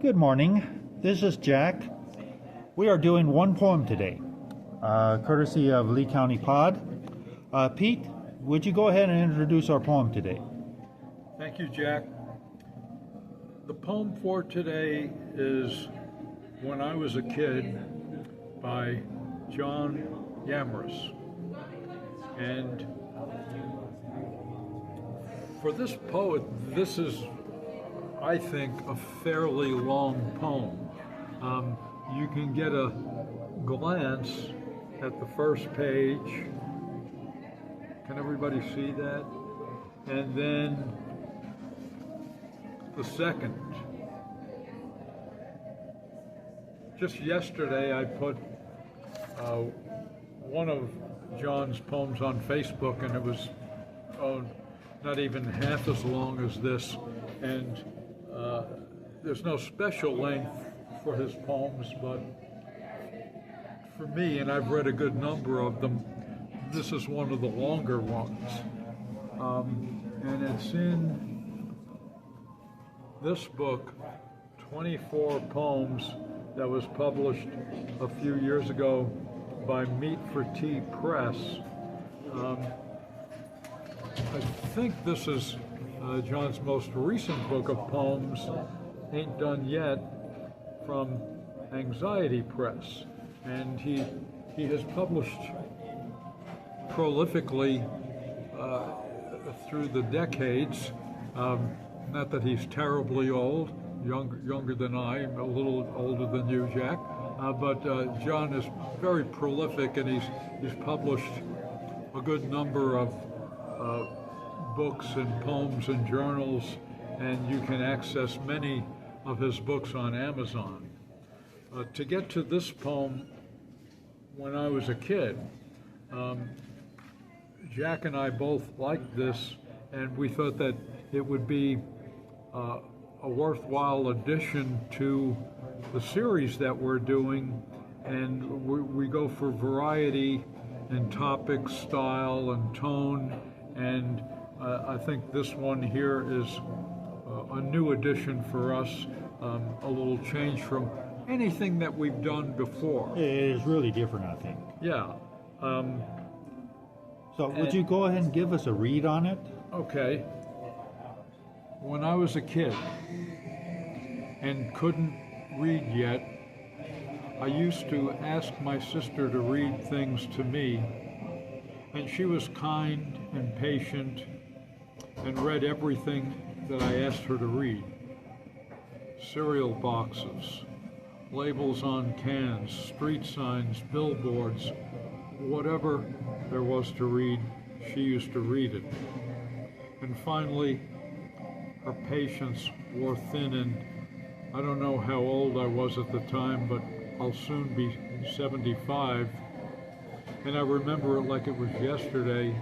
Good morning. This is Jack. We are doing one poem today, courtesy of Lee County Pod. Pete, would you go ahead and introduce our poem today? Thank you, Jack. The poem for today is When I Was a Kid by John Yamrus. And for this poet, this is, I think, a fairly long poem. You can get a glance at the first page. Can everybody see that? And then the second. Just yesterday, I put one of John's poems on Facebook, and it was not even half as long as this. And there's no special length for his poems, but for me, and I've read a good number of them, this is one of the longer ones. And it's in this book, 24 Poems, that was published a few years ago by Meat for Tea Press. I think this is John's most recent book of poems, Ain't Done Yet, from Anxiety Press. And he has published prolifically through the decades. Not that he's terribly old, younger than I, a little older than you, Jack, but John is very prolific, and he's published a good number of books and poems and journals, and you can access many of his books on Amazon. To get to this poem, When I Was a Kid, Jack and I both liked this, and we thought that it would be a worthwhile addition to the series that we're doing, and we go for variety in topic, style, and tone, and I think this one here is a new addition for us, a little change from anything that we've done before. It is really different, I think. Yeah. So would you go ahead and give us a read on it? Okay. When I was a kid and couldn't read yet, I used to ask my sister to read things to me, and she was kind and patient and read everything that I asked her to read. Cereal boxes, labels on cans, street signs, billboards, whatever there was to read, she used to read it. And finally, her patience wore thin, and I don't know how old I was at the time, but I'll soon be 75. And I remember it like it was yesterday.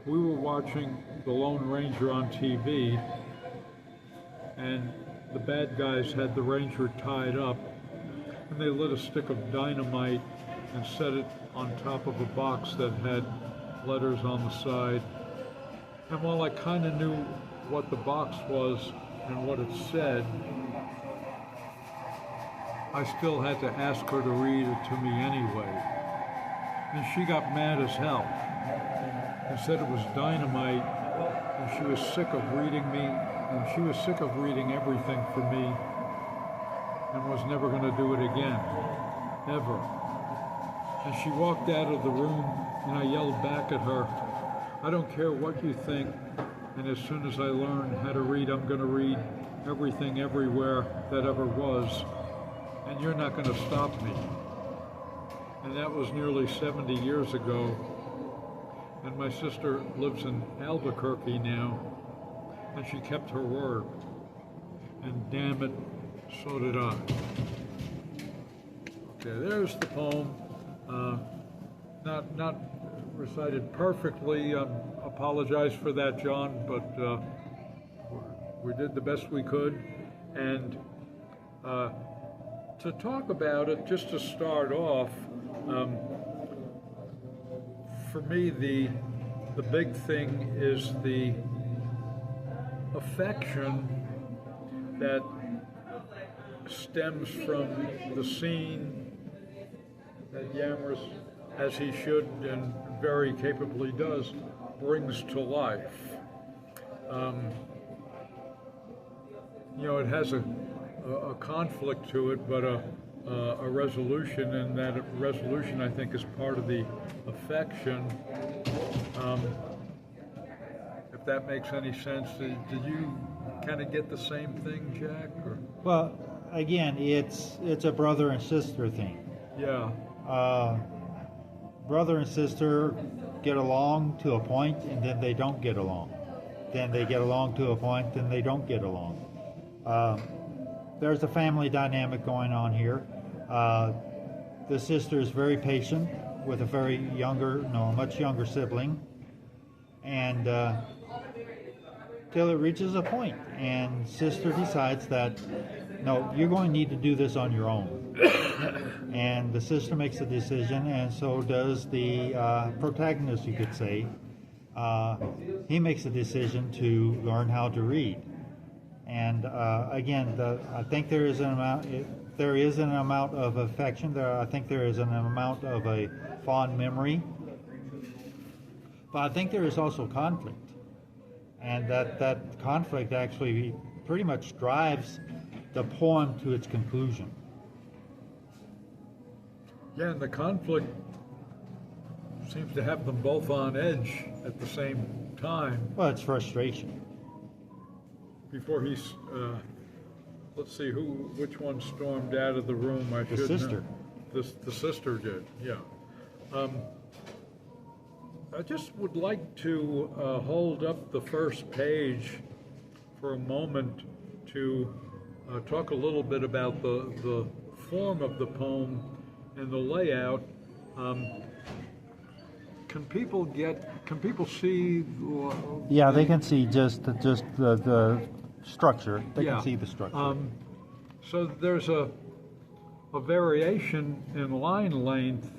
We were watching The Lone Ranger on TV, and the bad guys had the ranger tied up, and they lit a stick of dynamite and set it on top of a box that had letters on the side. And while I kind of knew what the box was and what it said, I still had to ask her to read it to me anyway. And she got mad as hell and said it was dynamite, and she was sick of reading me, and she was sick of reading everything for me, and was never going to do it again, ever. And she walked out of the room, and I yelled back at her, I don't care what you think, and as soon as I learn how to read, I'm going to read everything everywhere that ever was, and you're not going to stop me. And that was nearly 70 years ago, and my sister lives in Albuquerque now, and she kept her word, and damn it, so did I. Okay, there's the poem. Not recited perfectly. Apologize for that, John, but we did the best we could. And to talk about it, just to start off, for me, the big thing is the affection that stems from the scene that Yamrus, as he should and very capably does, brings to life. It has a conflict to it, but a resolution, and that resolution, I think, is part of the affection. If that makes any sense, did you kind of get the same thing, Jack? Or? Well, again, it's a brother and sister thing. Yeah. Brother and sister get along to a point, and then they don't get along. Then they get along to a point, then they don't get along. There's a family dynamic going on here. The sister is very patient with a much younger sibling, and till it reaches a point, and sister decides that, no, you're going to need to do this on your own. And the sister makes a decision, and so does the protagonist, you could say. He makes a decision to learn how to read. And again, I think there is an amount of affection there. I think there is an amount of a fond memory. But I think there is also conflict. And that conflict actually pretty much drives the poem to its conclusion. Yeah, and the conflict seems to have them both on edge at the same time. Well, it's frustration. Before he's, let's see, which one stormed out of the room? The sister. The sister did, yeah. I just would like to hold up the first page for a moment to talk a little bit about the form of the poem and the layout. Can people see? Yeah, they can see just the structure. They can see the structure. So there's a variation in line length,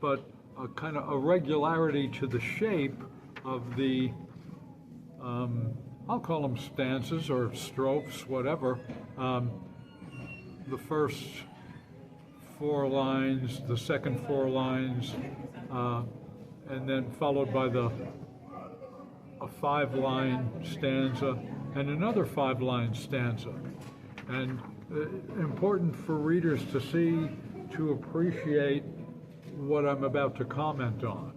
but a kind of a regularity to the shape of the, I'll call them stanzas or strophes, whatever. The first 4 lines, the second 4 lines, and then followed by a 5-line stanza and another 5-line stanza. And important for readers to see, to appreciate what I'm about to comment on.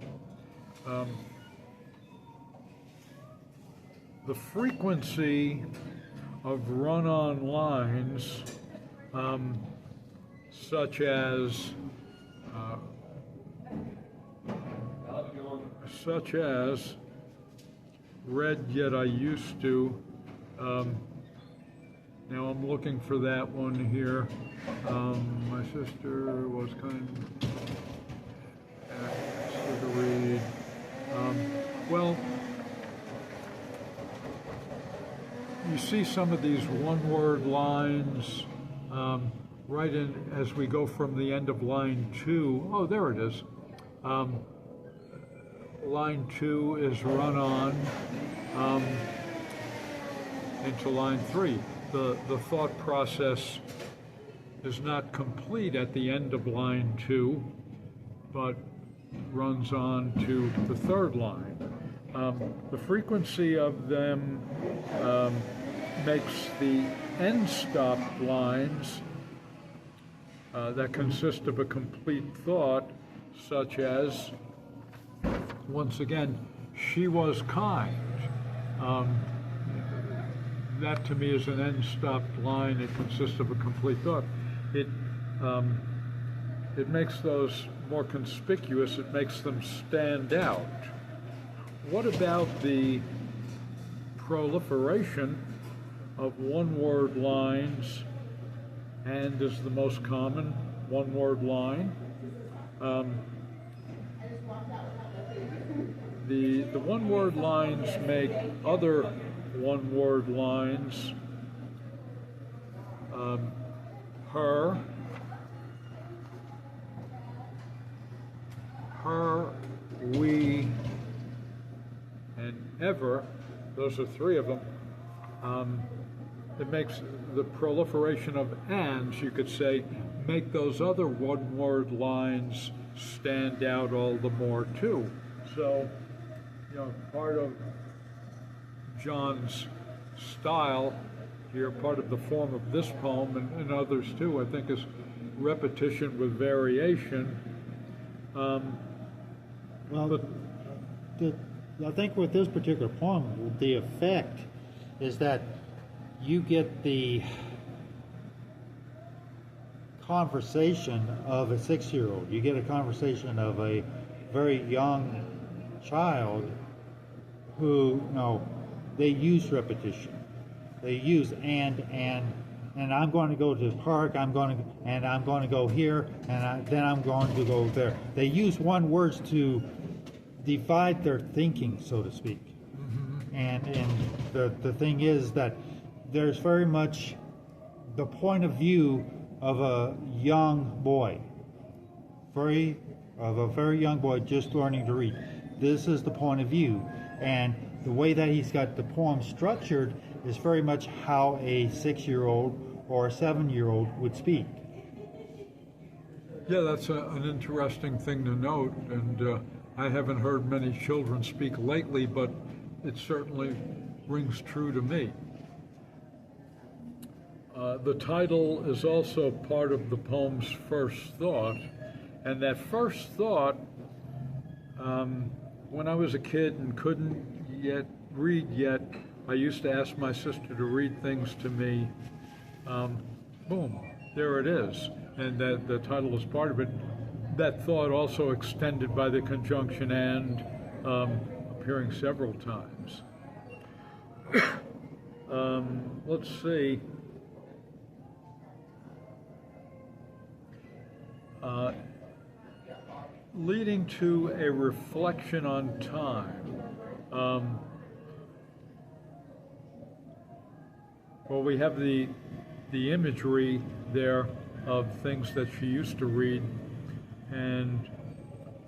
The frequency of run-on lines, such as read yet I used to. Now I'm looking for that one here. My sister was kind to read. Well, you see some of these one-word lines right in as we go from the end of line 2. Oh, there it is. Line 2 is run on into line 3. The thought process is not complete at the end of line 2, but runs on to the 3rd line. The frequency of them makes the end stop lines that consist of a complete thought, such as, once again, she was kind. That to me is an end stop line. It consists of a complete thought. It makes those more conspicuous. It makes them stand out. What about the proliferation of one-word lines, and is the most common one-word line? The one-word lines make other one-word lines her, we, and ever. Those are 3 of them. It makes the proliferation of ands, you could say, make those other one-word lines stand out all the more too. So, part of John's style here, part of the form of this poem and others too, I think, is repetition with variation. I think with this particular poem, the effect is that you get the conversation of a 6-year-old. You get a conversation of a very young child who, they use repetition. They use and I'm going to go to the park, I'm going to go here, then I'm going to go there. They use one words to divide their thinking, so to speak. And the thing is that there's very much the point of view of a young boy, a very young boy just learning to read. This is the point of view, and the way that he's got the poem structured is very much how a 6-year-old or a 7-year-old would speak. Yeah, that's an interesting thing to note, and I haven't heard many children speak lately, but it certainly rings true to me. The title is also part of the poem's first thought, and that first thought, when I was a kid and couldn't read yet, I used to ask my sister to read things to me. Boom, there it is, and that the title is part of it. That thought also extended by the conjunction and, appearing several times. Let's see. Leading to a reflection on time. Well, we have the imagery there of things that she used to read, and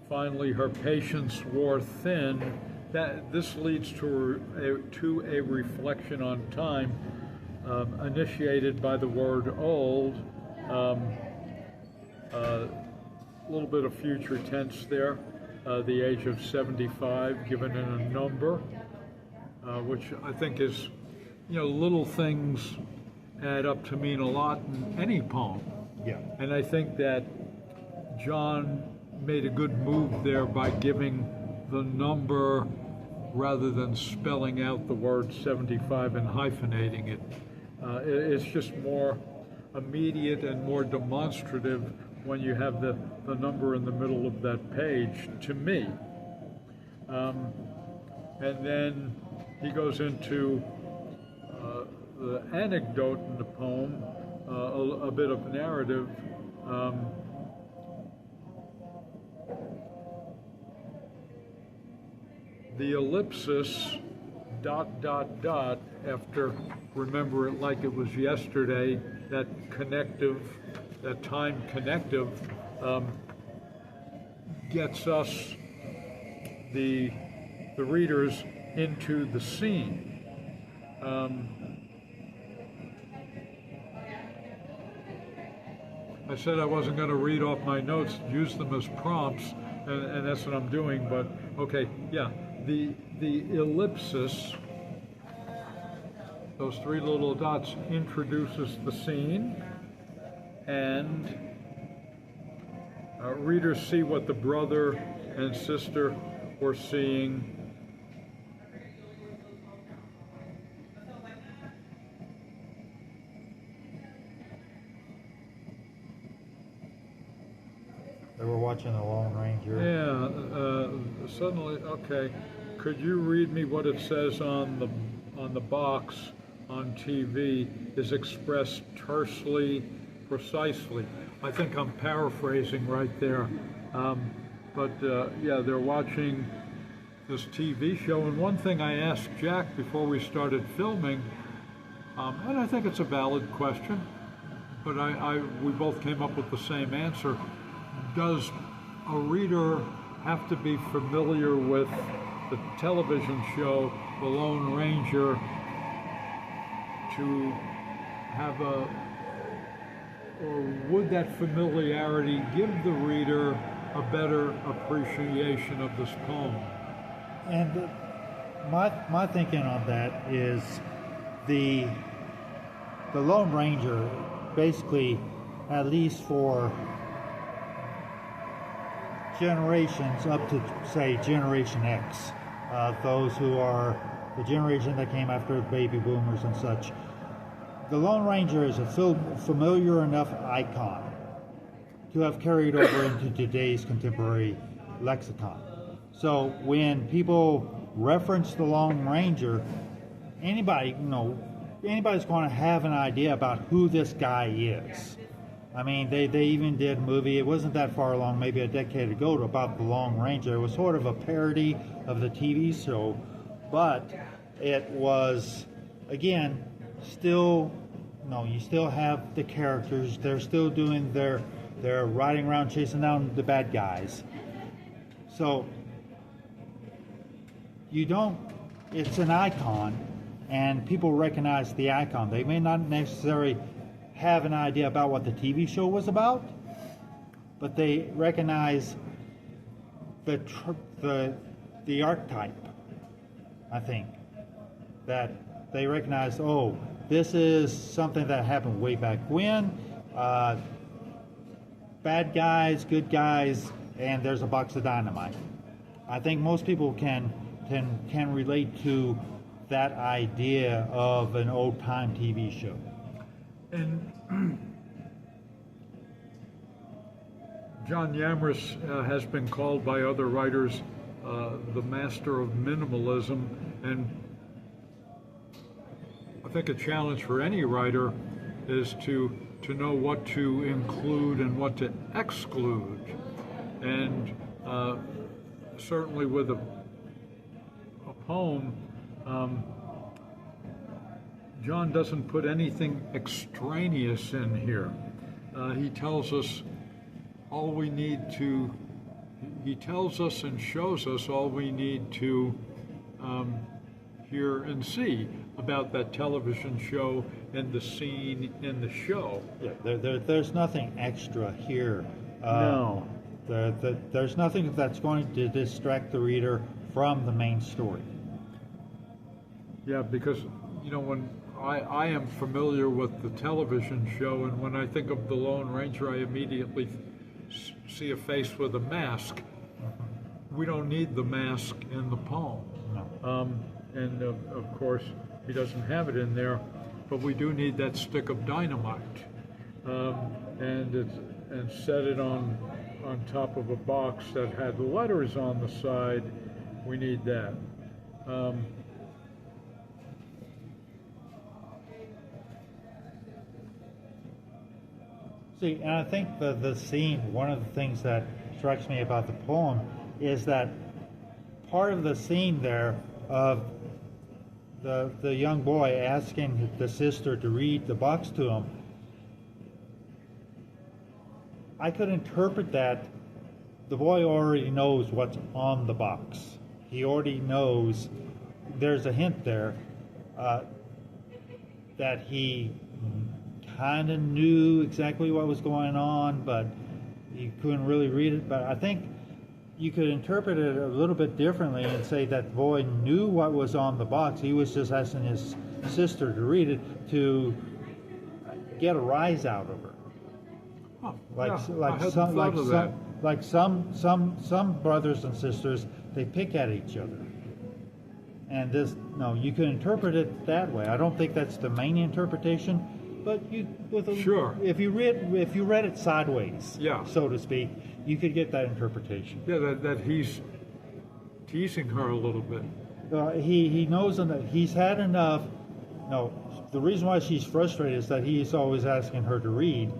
finally her patience wore thin. This leads to a reflection on time, initiated by the word old. A little bit of future tense there, the age of 75 given in a number, which I think is, little things add up to mean a lot in any poem. Yeah. And I think that John made a good move there by giving the number rather than spelling out the word 75 and hyphenating it. It's just more immediate and more demonstrative when you have the number in the middle of that page, to me. And then he goes into the anecdote in the poem, a bit of narrative. The ellipsis, ... after remember it like it was yesterday, that time connective, gets us, the readers, into the scene. I said I wasn't going to read off my notes, use them as prompts, and that's what I'm doing, but okay, yeah. The ellipsis, those 3 little dots, introduces the scene, and readers see what the brother and sister were seeing. They were watching The Lone Ranger. Yeah, suddenly, okay. Could you read me what it says on the box on TV is expressed tersely, precisely. I think I'm paraphrasing right there. Yeah, they're watching this TV show, and one thing I asked Jack before we started filming, and I think it's a valid question, but we both came up with the same answer. Does a reader have to be familiar with the television show The Lone Ranger to have or would that familiarity give the reader a better appreciation of this poem? And my thinking on that is the Lone Ranger, basically, at least for generations up to, say, Generation X, those who are the generation that came after the baby boomers and such, the Lone Ranger is a familiar enough icon to have carried over into today's contemporary lexicon. So when people reference the Lone Ranger, anybody's going to have an idea about who this guy is. I mean, they even did a movie, it wasn't that far along, maybe a decade ago, about the Lone Ranger. It was sort of a parody of the TV show, but it was, again, you still have the characters, they're still doing they're riding around chasing down the bad guys. So, it's an icon, and people recognize the icon. They may not necessarily have an idea about what the TV show was about, but they recognize the archetype, I think. That they recognize, oh, this is something that happened way back when. Bad guys, good guys, and there's a box of dynamite. I think most people can relate to that idea of an old-time TV show. And John Yamrus has been called by other writers the master of minimalism, and I think a challenge for any writer is to know what to include and what to exclude. And certainly with a poem, John doesn't put anything extraneous in here. He tells us all we need to, he tells us and shows us all we need to hear and see about that television show and the scene in the show. Yeah, there's nothing extra here. No. There's nothing that's going to distract the reader from the main story. Yeah, because, when I am familiar with the television show, and when I think of the Lone Ranger, I immediately see a face with a mask. We don't need the mask in the poem. No. And of course, he doesn't have it in there, but we do need that stick of dynamite. And set it on top of a box that had letters on the side. We need that. See, and I think the scene, one of the things that strikes me about the poem is that part of the scene there of the young boy asking the sister to read the box to him, I could interpret that the boy already knows what's on the box. He already knows, there's a hint there that he kind of knew exactly what was going on, but he couldn't really read it. But I think you could interpret it a little bit differently and say that the boy knew what was on the box. He was just asking his sister to read it to get a rise out of her. Oh, Like some brothers and sisters, they pick at each other. And you can interpret it that way. I don't think that's the main interpretation, but sure. If you read it sideways, yeah, so to speak, you could get that interpretation. Yeah, that he's teasing her a little bit. He knows that he's had enough. No, the reason why she's frustrated is that he's always asking her to read,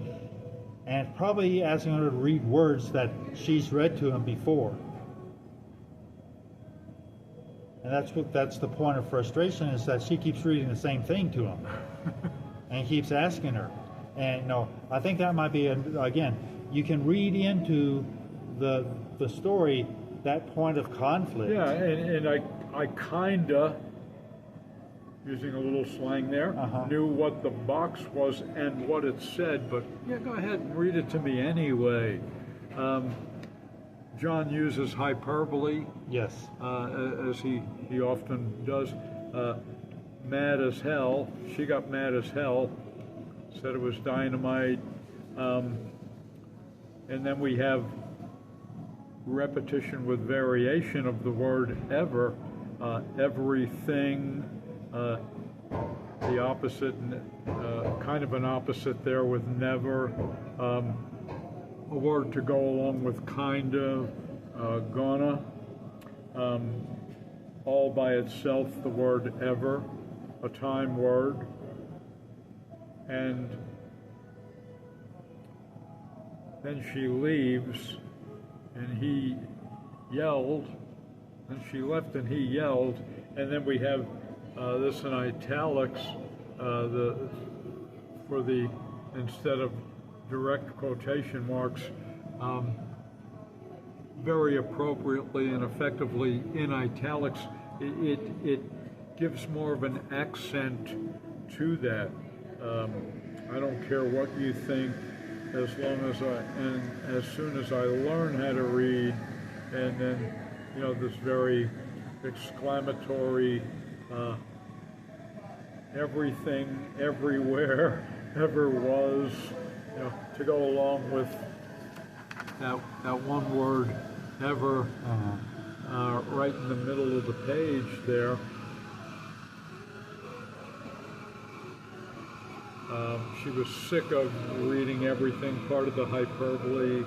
and probably asking her to read words that she's read to him before. And that's the point of frustration, is that she keeps reading the same thing to him. And he keeps asking her. And I think that might be, again, you can read into the story that point of conflict. Yeah, and I kinda, using a little slang there, Uh-huh. knew what the box was and what it said, but yeah, go ahead and read it to me anyway. John uses hyperbole, Yes. as he often does. Mad as hell. She got mad as hell, said it was dynamite. And then we have repetition with variation of the word ever, everything, the opposite, kind of an opposite there with never, a word to go along with kind of, gonna, all by itself the word ever, a time word, and then she leaves, and he yelled, and she left, and he yelled, and then we have this in italics, for the instead of direct quotation marks, very appropriately and effectively in italics. It gives more of an accent to that. I don't care what you think, as long as as soon as I learn how to read, and then, you know, this very exclamatory, everything, everywhere, ever was, you know, to go along with that one word, ever, right in the middle of the page there. She was sick of reading everything, part of the hyperbole.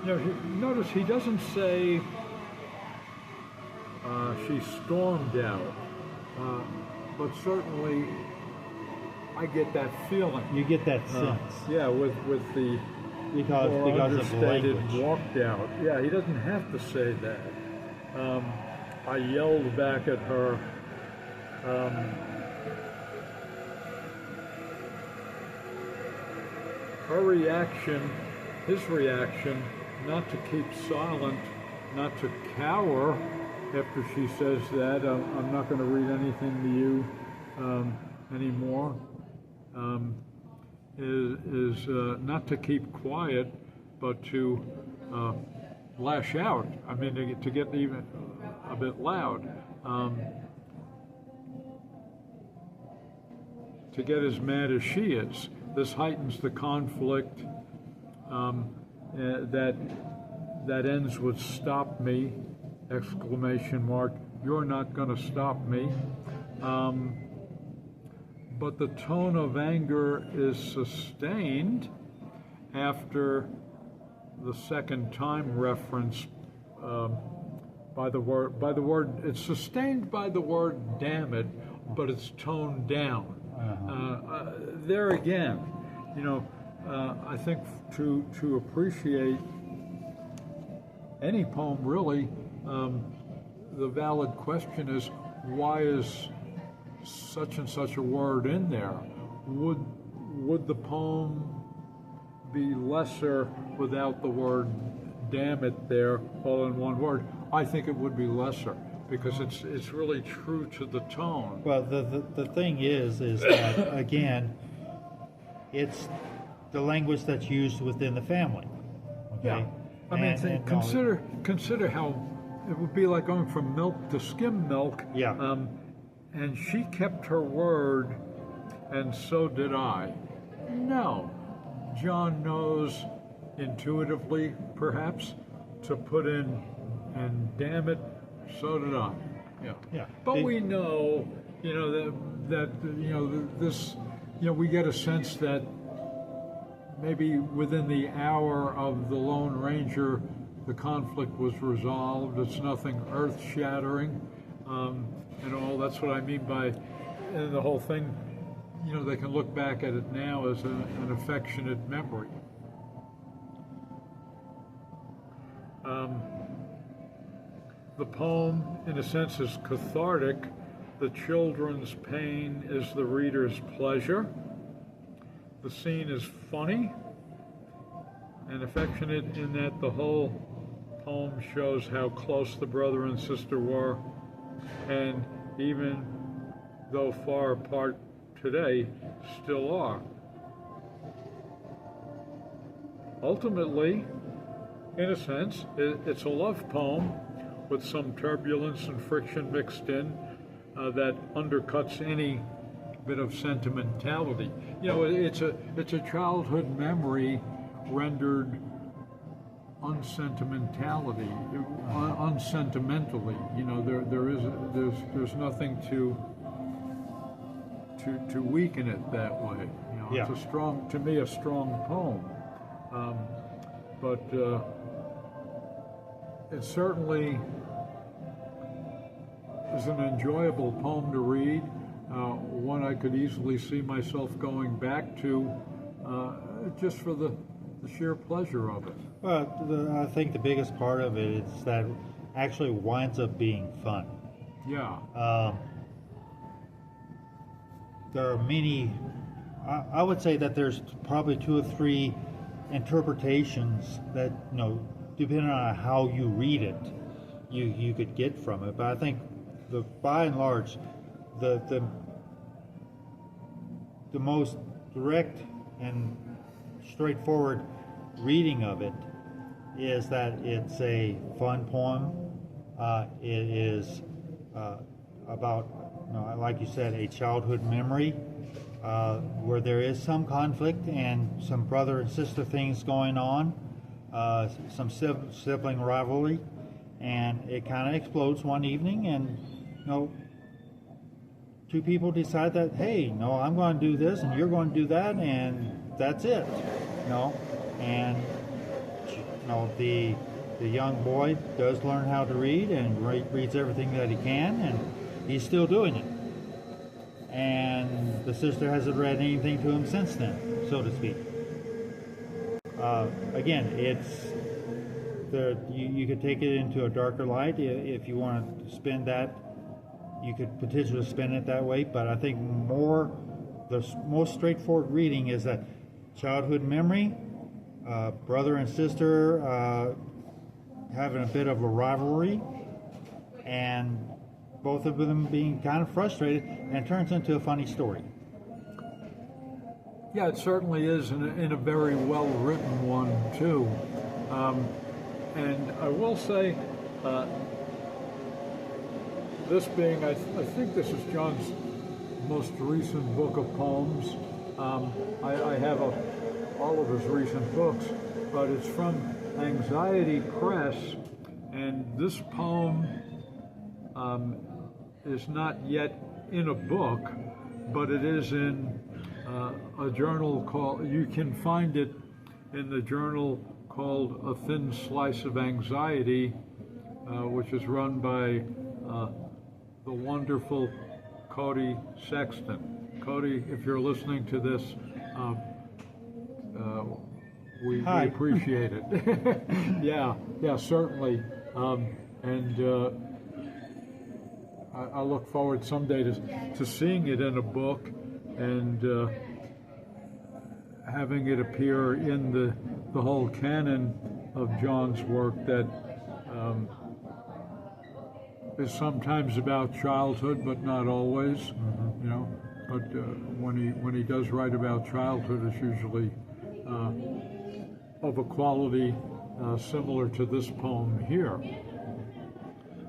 You know, notice he doesn't say she stormed out, but certainly I get that feeling. You get that sense. Yeah, with the because more of the understated language. walked out. Yeah, he doesn't have to say that. I yelled back at her. Her reaction, his reaction, not to keep silent, not to cower after she says that, I'm not going to read anything to you anymore, is not to keep quiet, but to lash out. I mean, to get even a bit loud. To get as mad as she is. This heightens the conflict that ends with "stop me!" exclamation mark. You're not going to stop me. But the tone of anger is sustained after the second time reference by the word. It's sustained by the word "damn it," but it's toned down. There again, you know, I think to appreciate any poem really, the valid question is, why is such and such a word in there? Would the poem be lesser without the word "damn it" there, all in one word? I think it would be lesser, because it's really true to the tone. Well, the thing is that, again, it's the language that's used within the family. Okay? Yeah. I mean, consider how it would be like going from milk to skim milk. Yeah. And she kept her word, and so did I. No. John knows intuitively, perhaps, to put in, and damn it, so did I. Yeah. Yeah. But we know, you know, that you know, this, you know, we get a sense that maybe within the hour of the Lone Ranger, the conflict was resolved. It's nothing earth-shattering, and all. That's what I mean by, and the whole thing. You know, they can look back at it now as an affectionate memory. The poem, in a sense, is cathartic. The children's pain is the reader's pleasure. The scene is funny and affectionate in that the whole poem shows how close the brother and sister were and even though far apart today, still are. Ultimately, in a sense, it's a love poem with some turbulence and friction mixed in that undercuts any bit of sentimentality. You know, it's a childhood memory rendered unsentimentally. You know, there's nothing to weaken it that way. You know, Yeah. it's to me a strong poem. But it certainly is an enjoyable poem to read, one I could easily see myself going back to just for the sheer pleasure of it. Well, I think the biggest part of it is that it actually winds up being fun. Yeah. There are many, I would say that there's probably 2 or 3 interpretations that, you know, depending on how you read it, you could get from it. But I think by and large, the most direct and straightforward reading of it is that it's a fun poem. It is about, you know, like you said, a childhood memory where there is some conflict and some brother and sister things going on, some sibling rivalry, and it kind of explodes one evening, and, you know, 2 people decide that, hey, no, I'm going to do this and you're going to do that, and that's it, you know. And, you know, the young boy does learn how to read and reads everything that he can, and he's still doing it. And the sister hasn't read anything to him since then, so to speak. Again, you could take it into a darker light if you want to spin that. You could potentially spin it that way, but I think the most straightforward reading is that childhood memory, brother and sister having a bit of a rivalry, and both of them being kind of frustrated, and turns into a funny story. Yeah, it certainly is, in a very well-written one, too. And I will say, this being, I think this is John's most recent book of poems. I have all of his recent books, but it's from Anxiety Press, and this poem is not yet in a book, but it is in a journal called, you can find it in the journal called A Thin Slice of Anxiety, which is run by the wonderful Cody Sexton. Cody, if you're listening to this, we appreciate it. yeah, certainly. And I look forward someday to seeing it in a book and having it appear in the whole canon of John's work that is sometimes about childhood, but not always. Mm-hmm. You know. But when he does write about childhood, it's usually of a quality similar to this poem here.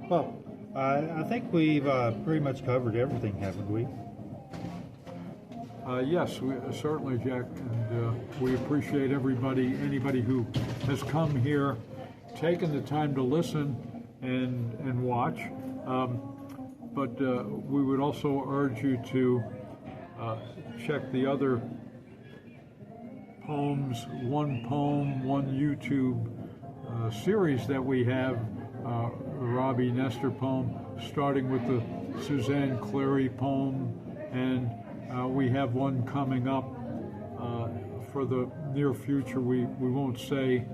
Well, I think we've pretty much covered everything, haven't we? Yes, certainly, Jack, and we appreciate anybody who has come here, taken the time to listen and watch. But we would also urge you to check the other poems, one poem, one YouTube series that we have, Robbie Nestor poem, starting with the Suzanne Clary poem, and we have one coming up for the near future. We won't say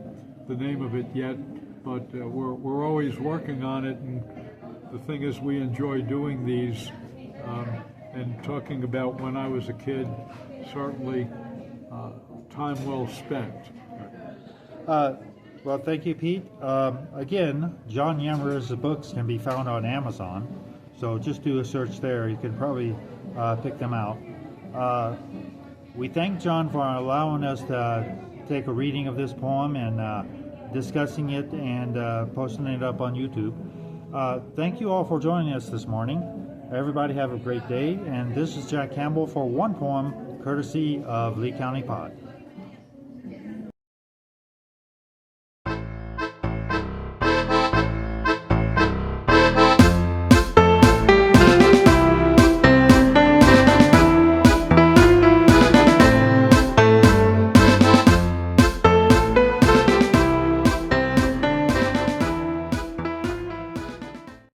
the name of it yet, but we're always working on it, and the thing is we enjoy doing these and talking about when I was a kid, certainly time well spent. Well, thank you, Pete. Again, John Yamrus' books can be found on Amazon, So just do a search there. You can probably pick them out. We thank John for allowing us to take a reading of this poem and discussing it and posting it up on YouTube. Thank you all for joining us this morning. Everybody have a great day. And this is Jack Campbell for One Poem, courtesy of Lee County Pod.